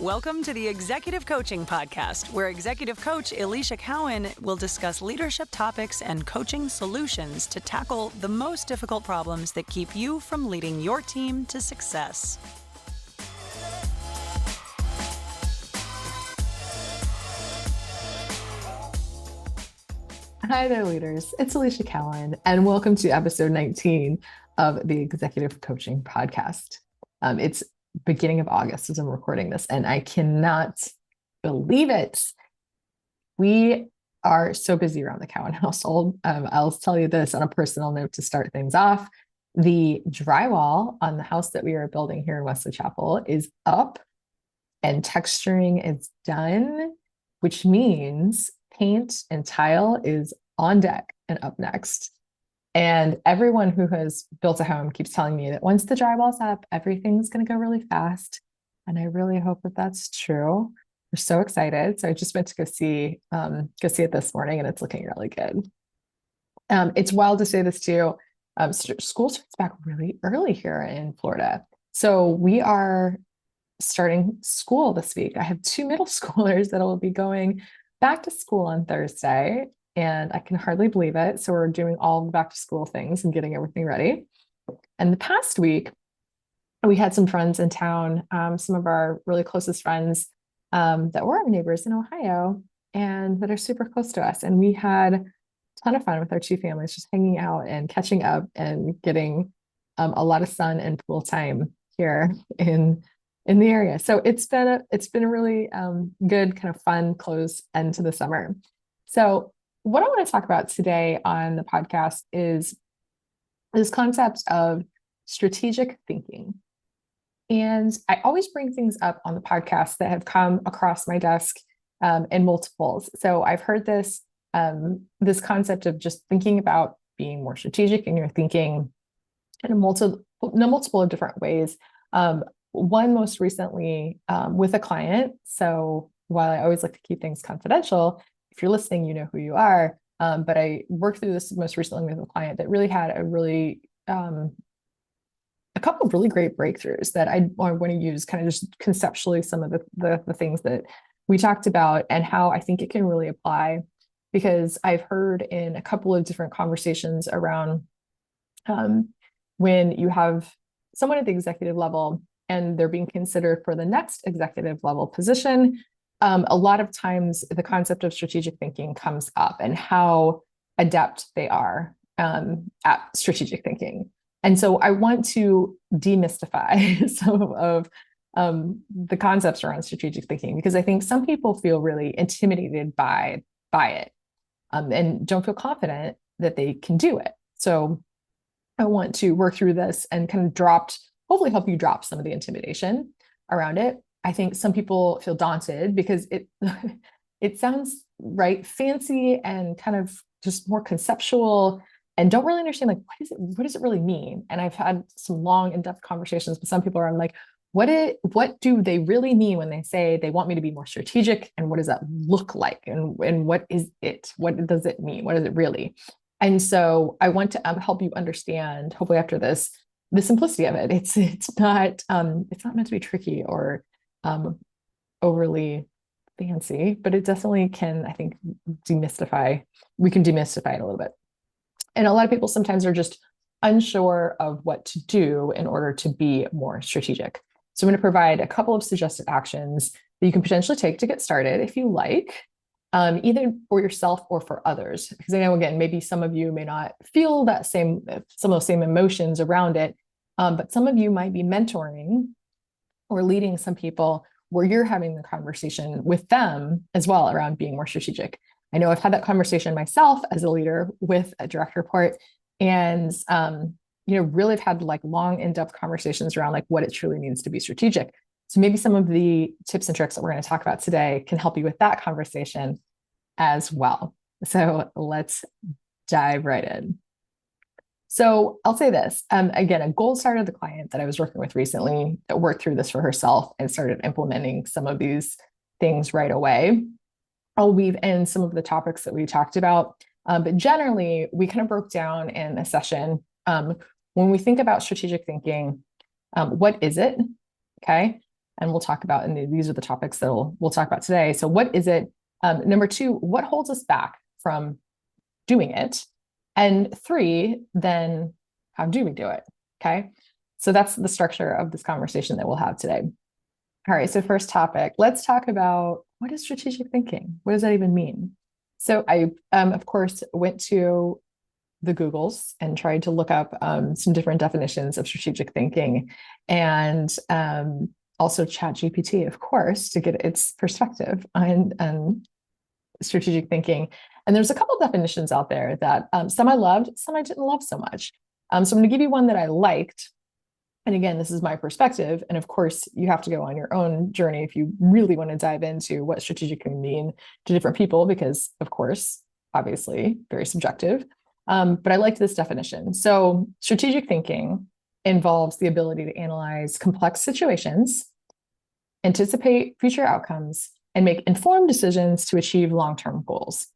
Welcome to the Executive Coaching Podcast, where Executive Coach Alicia Cowan will discuss leadership topics and coaching solutions to tackle the most difficult problems that keep you from leading your team to success. Hi there, leaders. It's Alicia Cowan, and welcome to episode 19 of the Executive Coaching Podcast. It's beginning of August as I'm recording this, and I cannot believe it. We are so busy around the Cowan household. I'll tell you this on a personal note to start things off. The drywall on the house that we are building here in Wesley Chapel is up and texturing is done, which means paint and tile is on deck and up next. And everyone who has built a home keeps telling me that once the drywall's up, everything's going to go really fast. And I really hope that that's true. We're so excited. So I just went to go see it this morning, and it's looking really good. It's wild to say this too. School starts back really early here in Florida. So we are starting school this week. I have 2 middle schoolers that will be going back to school on Thursday, and I can hardly believe it. So we're doing all the back to school things and getting everything ready. And the past week, we had some friends in town, some of our really closest friends that were our neighbors in Ohio and that are super close to us. And we had a ton of fun with our 2 families, just hanging out and catching up and getting a lot of sun and pool time here in the area. So it's been a really good kind of fun close end to the summer. So what I want to talk about today on the podcast is this concept of strategic thinking. And I always bring things up on the podcast that have come across my desk in multiples. So I've heard this concept of just thinking about being more strategic in your thinking in a multiple of different ways. One most recently with a client. So while I always like to keep things confidential, if you're listening, you know who you are. But I worked through this most recently with a client that really had a couple of really great breakthroughs that I want to use kind of just conceptually some of the things that we talked about and how I think it can really apply, because I've heard in a couple of different conversations around when you have someone at the executive level and they're being considered for the next executive level position, a lot of times the concept of strategic thinking comes up and how adept they are at strategic thinking. And so I want to demystify some of the concepts around strategic thinking, because I think some people feel really intimidated by it and don't feel confident that they can do it. So I want to work through this and kind of hopefully help you drop some of the intimidation around it. I think some people feel daunted because it sounds right fancy and kind of just more conceptual and don't really understand like what does it really mean? And I've had some long in-depth conversations with some people where I'm like, what do they really mean when they say they want me to be more strategic, and what does that look like, and what is it? What does it mean? What is it really? And so I want to help you understand, hopefully after this, the simplicity of it. It's not meant to be tricky or overly fancy, but it definitely can, I think, demystify. We can demystify it a little bit. And a lot of people sometimes are just unsure of what to do in order to be more strategic. So I'm going to provide a couple of suggested actions that you can potentially take to get started if you like, either for yourself or for others. Because I know, again, maybe some of you may not feel some of those same emotions around it, but some of you might be mentoring or leading some people where you're having the conversation with them as well around being more strategic. I know I've had that conversation myself as a leader with a direct report, and really have had like long in-depth conversations around like what it truly means to be strategic. So maybe some of the tips and tricks that we're going to talk about today can help you with that conversation as well. So let's dive right in. So I'll say this, again, a gold star of the client that I was working with recently that worked through this for herself and started implementing some of these things right away. I'll weave in some of the topics that we talked about, but generally we kind of broke down in a session. When we think about strategic thinking, what is it? Okay. And we'll talk about, and these are the topics that we'll talk about today. So what is it? Number two, what holds us back from doing it? And three, then how do we do it? Okay. So that's the structure of this conversation that we'll have today. All right. So first topic, let's talk about what is strategic thinking? What does that even mean? So I, of course, went to the Googles and tried to look up some different definitions of strategic thinking, and also ChatGPT, of course, to get its perspective on strategic thinking. And there's a couple of definitions out there that some I loved, some I didn't love so much. So I'm going to give you one that I liked. And again, this is my perspective. And of course, you have to go on your own journey if you really want to dive into what strategic can mean to different people, because, of course, obviously, very subjective. But I liked this definition. So strategic thinking involves the ability to analyze complex situations, anticipate future outcomes, and make informed decisions to achieve long-term goals.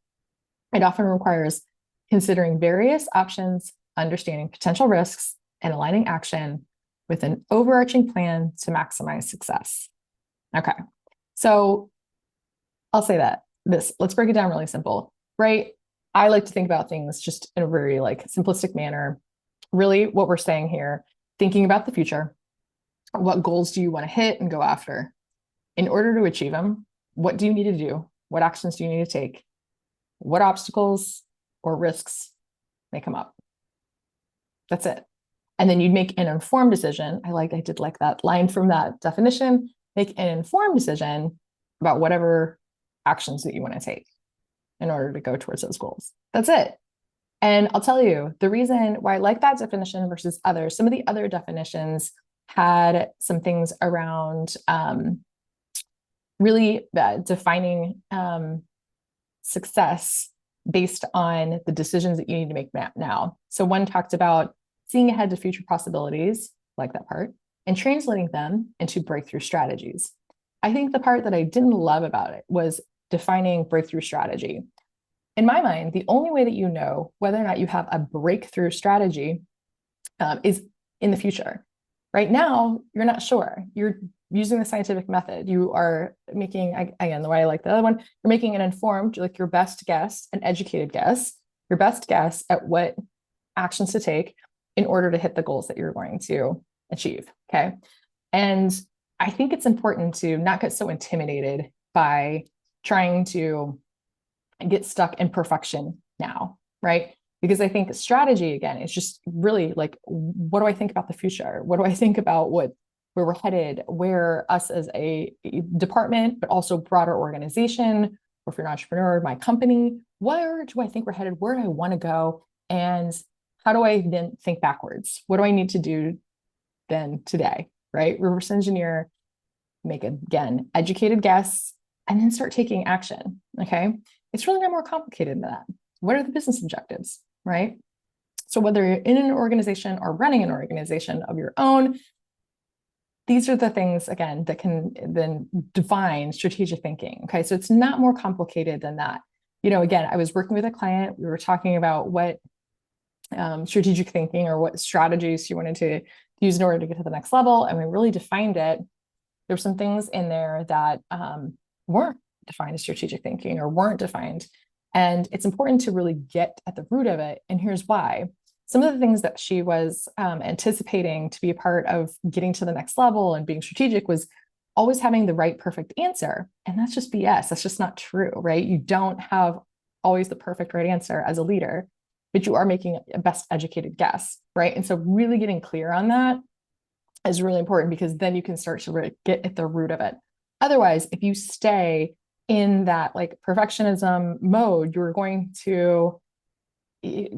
It often requires considering various options, understanding potential risks, and aligning action with an overarching plan to maximize success. Okay, so I'll say let's break it down really simple, right? I like to think about things just in a very simplistic manner. Really, what we're saying here, thinking about the future, what goals do you want to hit and go after? In order to achieve them, what do you need to do? What actions do you need to take? What obstacles or risks may come up? That's it. And then you'd make an informed decision. I did like that line from that definition. Make an informed decision about whatever actions that you want to take in order to go towards those goals. That's it. And I'll tell you the reason why I like that definition versus others. Some of the other definitions had some things around really defining success based on the decisions that you need to make now. So one talked about seeing ahead to future possibilities, like that part, and translating them into breakthrough strategies. I think the part that I didn't love about it was defining breakthrough strategy. In my mind, the only way that you know whether or not you have a breakthrough strategy is in the future. Right now, you're not sure. You're using the scientific method. You are making, again, the way I like the other one, you're making an informed, your best guess, an educated guess, your best guess at what actions to take in order to hit the goals that you're going to achieve. Okay. And I think it's important to not get so intimidated by trying to get stuck in perfection now, right? Because I think strategy, again, is just really what do I think about the future? What do I think about where we're headed, where us as a department, but also broader organization, or if you're an entrepreneur, my company, where do I think we're headed? Where do I want to go? And how do I then think backwards? What do I need to do then today, right? Reverse engineer, make again, educated guess, and then start taking action, okay? It's really not more complicated than that. What are the business objectives, right? So whether you're in an organization or running an organization of your own, these are the things, again, that can then define strategic thinking, okay? So it's not more complicated than that. Again, I was working with a client, we were talking about what strategic thinking or what strategies you wanted to use in order to get to the next level. And we really defined it. There's some things in there that weren't defined as strategic thinking or weren't defined. And it's important to really get at the root of it. And here's why. Some of the things that she was anticipating to be a part of getting to the next level and being strategic was always having the right perfect answer. And that's just BS. That's just not true, right? You don't have always the perfect right answer as a leader, but you are making a best educated guess, right? And so really getting clear on that is really important, because then you can start to really get at the root of it. Otherwise, if you stay in that perfectionism mode, you're going to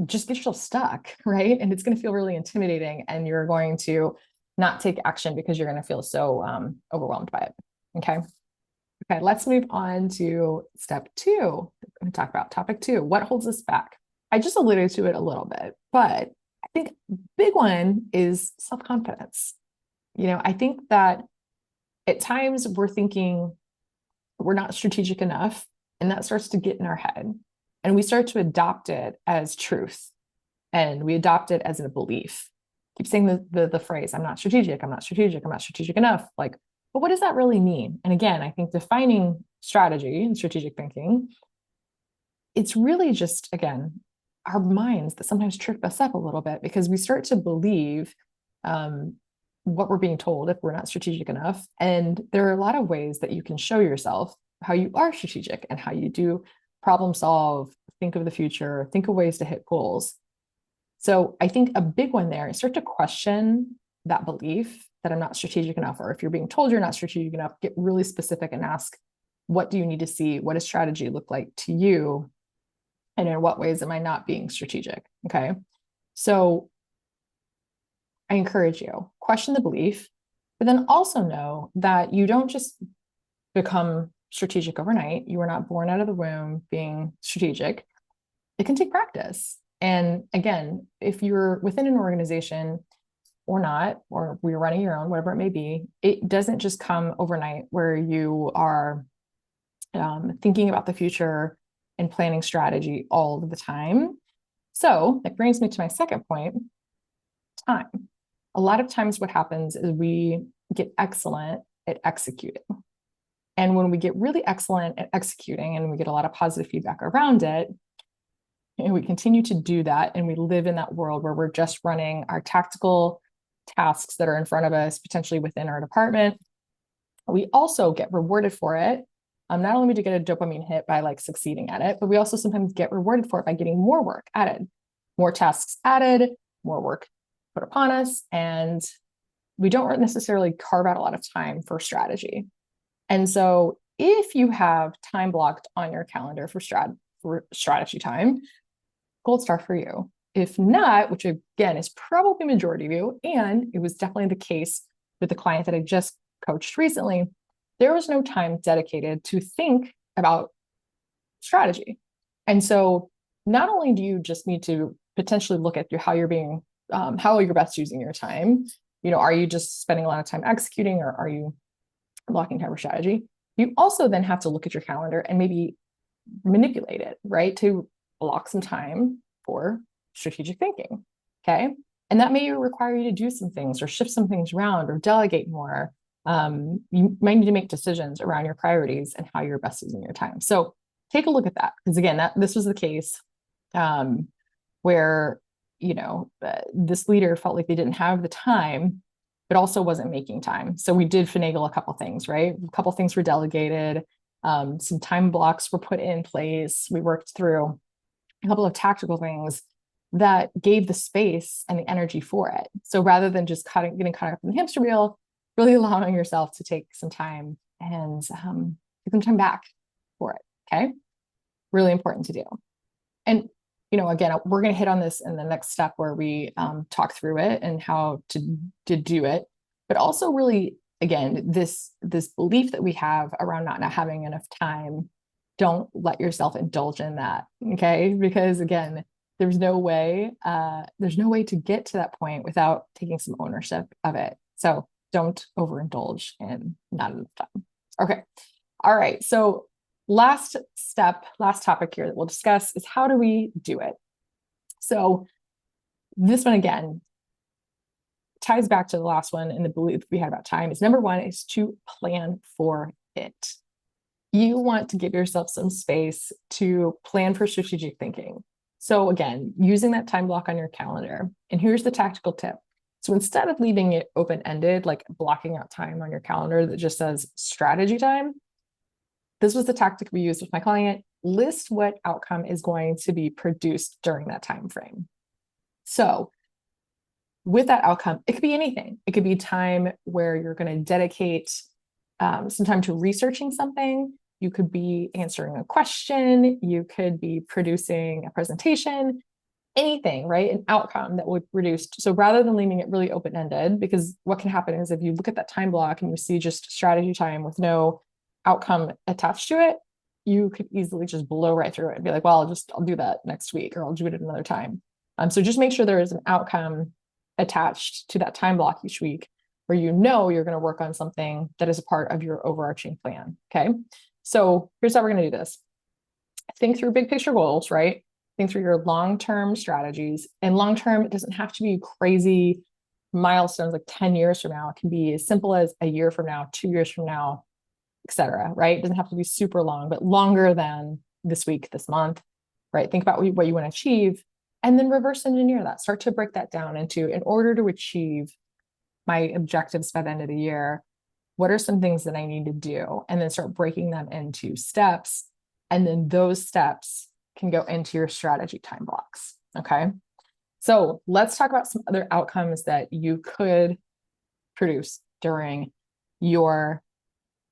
just get yourself stuck, right? And it's going to feel really intimidating, and you're going to not take action because you're going to feel so overwhelmed by it. Okay. Okay, let's move on to step 2. I'm going to talk about topic 2. What holds us back? I just alluded to it a little bit, but I think big one is self-confidence. I think that at times we're thinking we're not strategic enough, and that starts to get in our head, and we start to adopt it as truth, and we adopt it as a belief. Keep saying the phrase, I'm not strategic, I'm not strategic, I'm not strategic enough. But what does that really mean? And again, I think defining strategy and strategic thinking, it's really just, again, our minds that sometimes trip us up a little bit because we start to believe what we're being told if we're not strategic enough. And there are a lot of ways that you can show yourself how you are strategic and how you do problem solve, think of the future, think of ways to hit goals. So I think a big one there is start to question that belief that I'm not strategic enough, or if you're being told you're not strategic enough, get really specific and ask, what do you need to see? What does strategy look like to you? And in what ways am I not being strategic? Okay. So I encourage you, question the belief, but then also know that you don't just become strategic overnight. You were not born out of the womb being strategic. It can take practice. And again, if you're within an organization or not, or you're running your own, whatever it may be, it doesn't just come overnight where you are thinking about the future and planning strategy all the time. So that brings me to my second point, time. A lot of times what happens is we get excellent at executing. And when we get really excellent at executing and we get a lot of positive feedback around it, and we continue to do that, and we live in that world where we're just running our tactical tasks that are in front of us, potentially within our department, we also get rewarded for it. Not only do we get a dopamine hit by like succeeding at it, but we also sometimes get rewarded for it by getting more work added, more tasks added, more work put upon us. And we don't necessarily carve out a lot of time for strategy. And so if you have time blocked on your calendar for strategy time, gold star for you. If not, which again is probably majority of you, and it was definitely the case with the client that I just coached recently, there was no time dedicated to think about strategy. And so not only do you just need to potentially look at how you're being, how you're best using your time, are you just spending a lot of time executing, or are you blocking time for strategy? You also then have to look at your calendar and maybe manipulate it, right? To block some time for strategic thinking. Okay. And that may require you to do some things or shift some things around or delegate more. You might need to make decisions around your priorities and how you're best using your time. So take a look at that. Because again, this was the case where, this leader felt like they didn't have the time, but also wasn't making time. So we did finagle a couple things, right? A couple things were delegated. Some time blocks were put in place. We worked through a couple of tactical things that gave the space and the energy for it. So rather than just getting caught up in the hamster wheel, really allowing yourself to take some time and take some time back for it. Okay. Really important to do. And, again, we're going to hit on this in the next step where we talk through it and how to do it, but also really, again, this belief that we have around not having enough time, don't let yourself indulge in that. Okay. Because again, there's no way to get to that point without taking some ownership of it. So don't overindulge in not enough time. Okay. All right. So last topic here that we'll discuss is how do we do it? So this one, again, ties back to the last one, and the belief we had about time is number one is to plan for it. You want to give yourself some space to plan for strategic thinking. So again, using that time block on your calendar. And here's the tactical tip. So instead of leaving it open-ended, like blocking out time on your calendar that just says strategy time, this was the tactic we used with my client. List what outcome is going to be produced during that time frame. So with that outcome, it could be anything. It could be time where you're going to dedicate some time to researching something. You could be answering a question. You could be producing a presentation, anything, right? An outcome that would produce. So rather than leaving it really open-ended, because what can happen is if you look at that time block and you see just strategy time with no outcome attached to it, you could easily just blow right through it and be like, well, I'll do that next week, or I'll do it at another time. So just make sure there is an outcome attached to that time block each week where you're going to work on something that is a part of your overarching plan. Okay. So here's how we're going to do this. Think through big picture goals, right? Think through your long-term strategies. And long-term, it doesn't have to be crazy milestones like 10 years from now. It can be as simple as a year from now, 2 years from now, etc. Right? It doesn't have to be super long, but longer than this week, this month, right? Think about what you want to achieve and then reverse engineer that. Start to break that down into, in order to achieve my objectives by the end of the year, what are some things that I need to do? And then start breaking them into steps. And then those steps can go into your strategy time blocks. Okay. So let's talk about some other outcomes that you could produce during your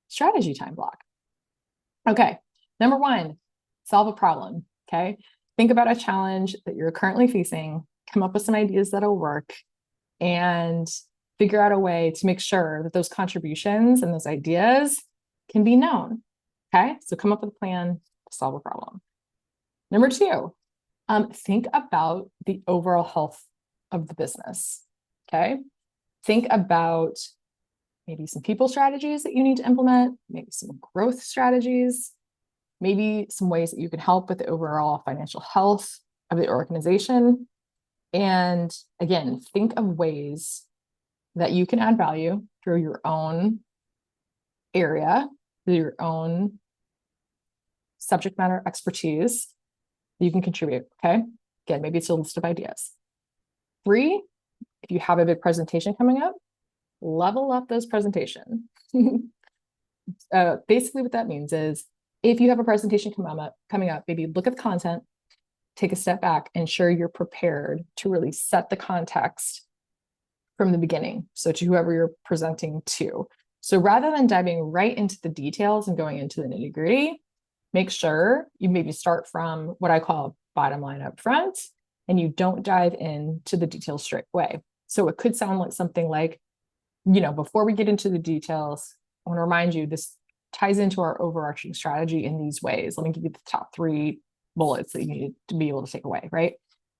strategy time block. Okay. Number one, solve a problem. Okay. Think about a challenge that you're currently facing, come up with some ideas that'll work, and figure out a way to make sure that those contributions and those ideas can be known. Okay. So come up with a plan to solve a problem. Number two, think about the overall health of the business. Okay. Think about maybe some people strategies that you need to implement, maybe some growth strategies, maybe some ways that you can help with the overall financial health of the organization. And again, think of ways that you can add value through your own area, through your own subject matter expertise. You can contribute. Okay. Again, maybe it's a list of ideas. 3, if you have a big presentation coming up, level up those presentations. Basically what that means is if you have a presentation coming up, maybe look at the content, take a step back, ensure you're prepared to really set the context from the beginning. So to whoever you're presenting to. So rather than diving right into the details and going into the nitty gritty, make sure you maybe start from what I call bottom line up front, and you don't dive into the details straight away. So it could sound like something like, before we get into the details, I want to remind you, this ties into our overarching strategy in these ways. Let me give you the top 3 bullets that you need to be able to take away, right?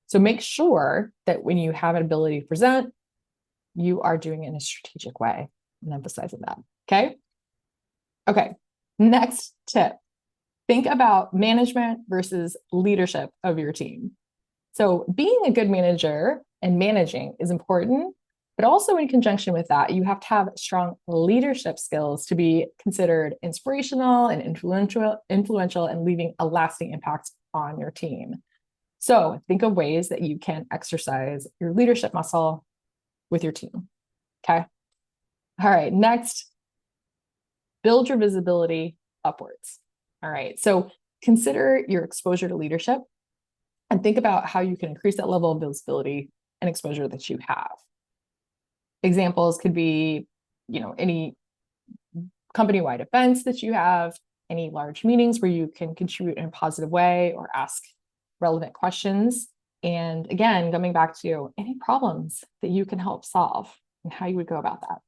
So make sure that when you have an ability to present, you are doing it in a strategic way and emphasizing that. Okay. Okay. Next tip. Think about management versus leadership of your team. So being a good manager and managing is important, but also in conjunction with that, you have to have strong leadership skills to be considered inspirational and influential and leaving a lasting impact on your team. So think of ways that you can exercise your leadership muscle with your team. Okay. All right. Next, build your visibility upwards. All right. So consider your exposure to leadership and think about how you can increase that level of visibility and exposure that you have. Examples could be, any company-wide events that you have, any large meetings where you can contribute in a positive way or ask relevant questions. And again, coming back to any problems that you can help solve and how you would go about that.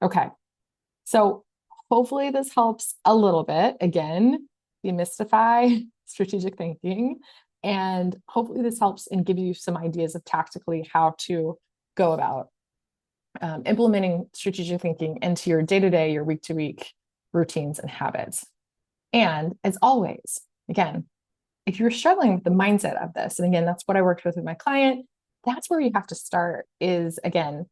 Okay. So hopefully this helps a little bit. Again, demystify strategic thinking. And hopefully this helps and give you some ideas of tactically how to go about implementing strategic thinking into your day-to-day, your week-to-week routines and habits. And as always, again, if you're struggling with the mindset of this, and again, that's what I worked with my client, that's where you have to start is, again,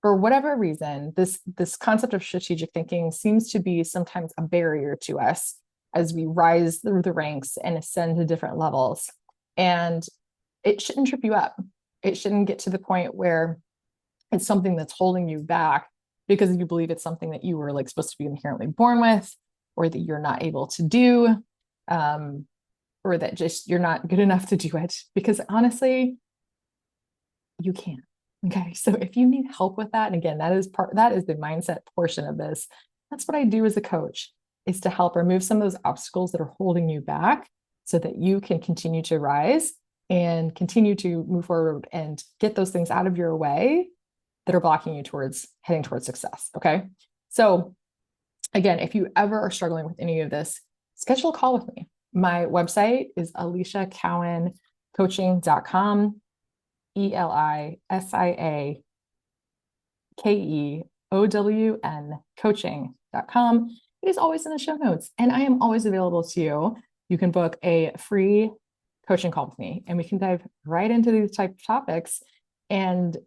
for whatever reason, this concept of strategic thinking seems to be sometimes a barrier to us as we rise through the ranks and ascend to different levels. And it shouldn't trip you up. It shouldn't get to the point where it's something that's holding you back because you believe it's something that you were supposed to be inherently born with, or that you're not able to do, or that just you're not good enough to do it. Because honestly, you can. Okay. So if you need help with that, and again, that is the mindset portion of this. That's what I do as a coach, is to help remove some of those obstacles that are holding you back so that you can continue to rise and continue to move forward and get those things out of your way that are blocking you towards heading towards success. Okay. So again, if you ever are struggling with any of this, schedule a call with me. My website is ElisiaCowanCoaching.com, ElisiaKeown coaching.com. It is always in the show notes, and I am always available to you. You can book a free coaching call with me, and we can dive right into these type of topics and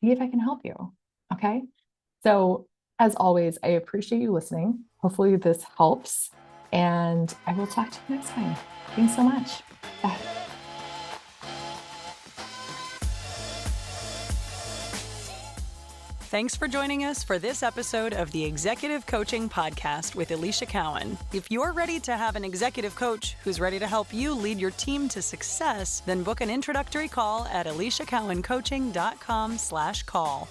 see if I can help you. Okay. So as always, I appreciate you listening. Hopefully this helps, and I will talk to you next time. Thanks so much. Bye. Thanks for joining us for this episode of the Executive Coaching Podcast with Elisha Cowan. If you're ready to have an executive coach who's ready to help you lead your team to success, then book an introductory call at ElishaCowanCoaching.com/call.